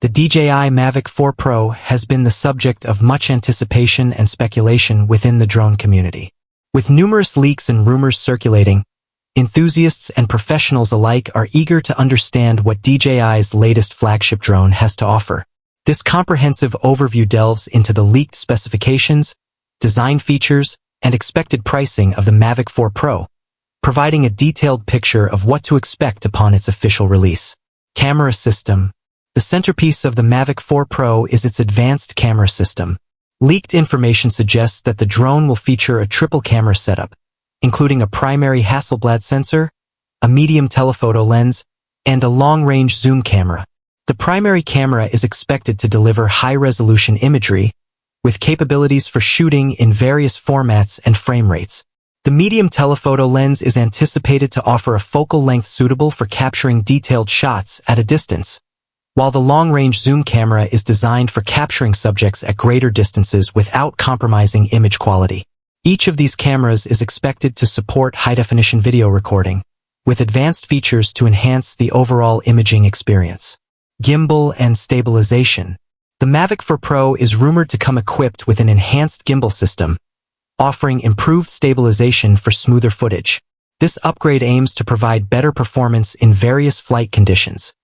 The DJI Mavic 4 Pro has been the subject of much anticipation and speculation within the drone community. With numerous leaks and rumors circulating, enthusiasts and professionals alike are eager to understand what DJI's latest flagship drone has to offer. This comprehensive overview delves into the leaked specifications, design features, and expected pricing of the Mavic 4 Pro, providing a detailed picture of what to expect upon its official release. Camera system. The centerpiece of the Mavic 4 Pro is its advanced camera system. Leaked information suggests that the drone will feature a triple camera setup, including a primary Hasselblad sensor, a medium telephoto lens, and a long-range zoom camera. The primary camera is expected to deliver high-resolution imagery, with capabilities for shooting in various formats and frame rates. The medium telephoto lens is anticipated to offer a focal length suitable for capturing detailed shots at a distance, while the long-range zoom camera is designed for capturing subjects at greater distances without compromising image quality. Each of these cameras is expected to support high-definition video recording, with advanced features to enhance the overall imaging experience. Gimbal and stabilization. The Mavic 4 Pro is rumored to come equipped with an enhanced gimbal system, offering improved stabilization for smoother footage. This upgrade aims to provide better performance in various flight conditions,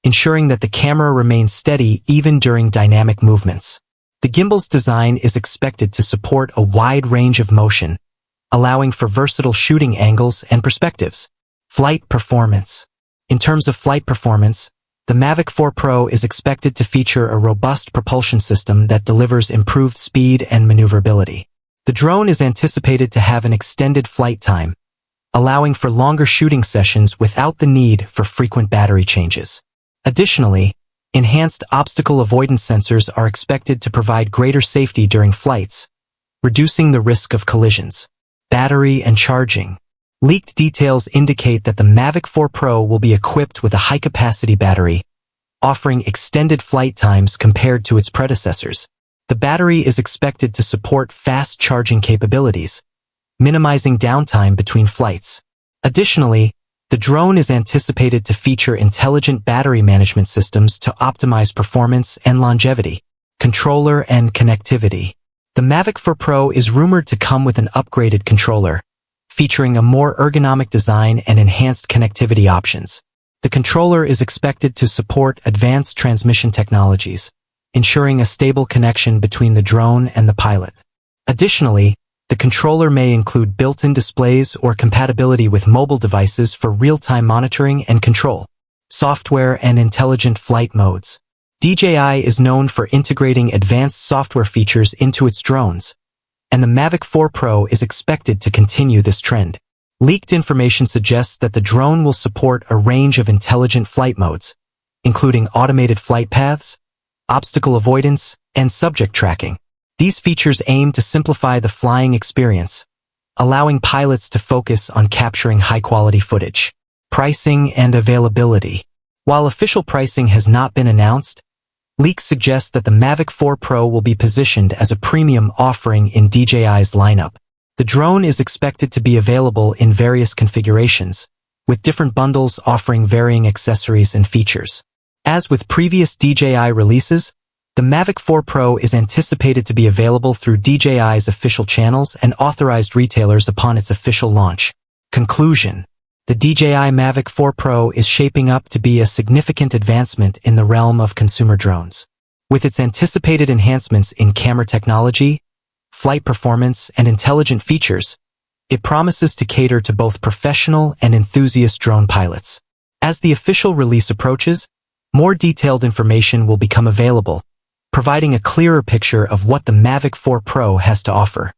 ensuring that the camera remains steady even during dynamic movements. The gimbal's design is expected to support a wide range of motion, allowing for versatile shooting angles and perspectives. Flight performance. In terms of flight performance, the Mavic 4 Pro is expected to feature a robust propulsion system that delivers improved speed and maneuverability. The drone is anticipated to have an extended flight time, allowing for longer shooting sessions without the need for frequent battery changes. Additionally, enhanced obstacle avoidance sensors are expected to provide greater safety during flights, reducing the risk of collisions. Battery and charging. Leaked details indicate that the Mavic 4 Pro will be equipped with a high-capacity battery, offering extended flight times compared to its predecessors. The battery is expected to support fast charging capabilities, minimizing downtime between flights. Additionally, the drone is anticipated to feature intelligent battery management systems to optimize performance and longevity. Controller and connectivity. The Mavic 4 Pro is rumored to come with an upgraded controller, featuring a more ergonomic design and enhanced connectivity options. The controller is expected to support advanced transmission technologies, ensuring a stable connection between the drone and the pilot. Additionally, the controller may include built-in displays or compatibility with mobile devices for real-time monitoring and control. Software and intelligent flight modes. DJI is known for integrating advanced software features into its drones, and the Mavic 4 Pro is expected to continue this trend. Leaked information suggests that the drone will support a range of intelligent flight modes, including automated flight paths, obstacle avoidance, and subject tracking. These features aim to simplify the flying experience, allowing pilots to focus on capturing high-quality footage. Pricing and availability. While official pricing has not been announced, leaks suggest that the Mavic 4 Pro will be positioned as a premium offering in DJI's lineup. The drone is expected to be available in various configurations, with different bundles offering varying accessories and features. As with previous DJI releases, the Mavic 4 Pro is anticipated to be available through DJI's official channels and authorized retailers upon its official launch. Conclusion. The DJI Mavic 4 Pro is shaping up to be a significant advancement in the realm of consumer drones. With its anticipated enhancements in camera technology, flight performance, and intelligent features, it promises to cater to both professional and enthusiast drone pilots. As the official release approaches, more detailed information will become available, providing a clearer picture of what the Mavic 4 Pro has to offer.